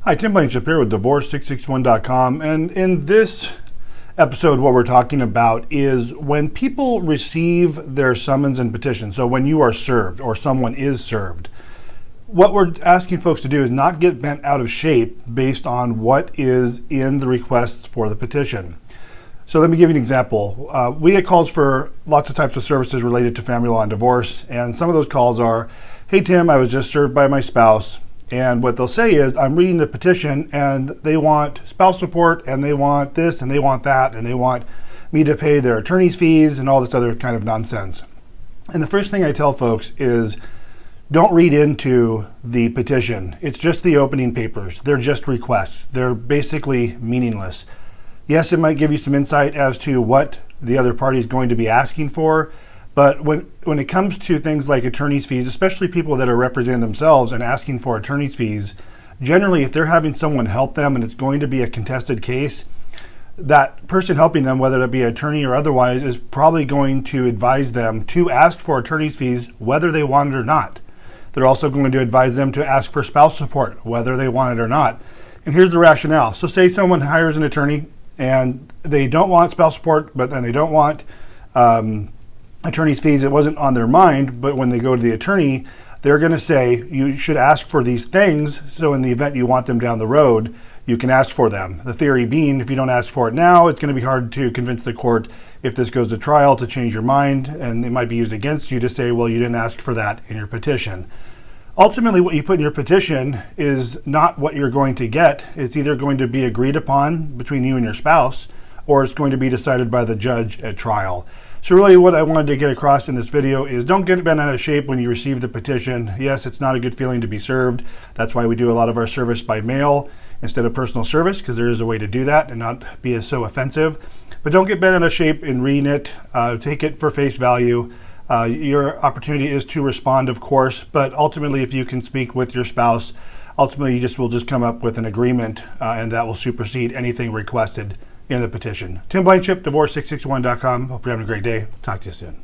Hi, Tim Blanchard here with Divorce661.com, and in this episode what we're talking about is when people receive their summons and petition. So when you are served or someone is served, what we're asking folks to do is not get bent out of shape based on what is in the request for the petition. So let me give you an example. We get calls for lots of types of services related to family law and divorce, and some of those calls are, "Hey Tim, I was just served by my spouse." And what they'll say is, I'm reading the petition and they want spouse support and they want this and they want that and they want me to pay their attorney's fees and all this other kind of nonsense. And the first thing I tell folks is, don't read into the petition. It's just the opening papers. They're just requests. They're basically meaningless. Yes, it might give you some insight as to what the other party is going to be asking for, but when it comes to things like attorney's fees, especially people that are representing themselves and asking for attorney's fees, generally if they're having someone help them and it's going to be a contested case, that person helping them, whether it be an attorney or otherwise, is probably going to advise them to ask for attorney's fees whether they want it or not. They're also going to advise them to ask for spouse support whether they want it or not. And here's the rationale. So say someone hires an attorney and they don't want spouse support, but then they don't want attorney's fees. It wasn't on their mind, but when they go to the attorney, they're going to say you should ask for these things, so in the event you want them down the road, you can ask for them. The theory being, if you don't ask for it now, it's going to be hard to convince the court if this goes to trial to change your mind, and it might be used against you to say, well, you didn't ask for that in your petition. Ultimately, what you put in your petition is not what you're going to get. It's either going to be agreed upon between you and your spouse, or it's going to be decided by the judge at trial. So really what I wanted to get across in this video is, don't get bent out of shape when you receive the petition. Yes, it's not a good feeling to be served. That's why we do a lot of our service by mail instead of personal service, because there is a way to do that and not be so offensive. But don't get bent out of shape in reading it. Take it for face value. Your opportunity is to respond, of course, but ultimately if you can speak with your spouse, ultimately you will just come up with an agreement and that will supersede anything requested in the petition. Tim Blanchard, Divorce661.com. Hope you're having a great day. Talk to you soon.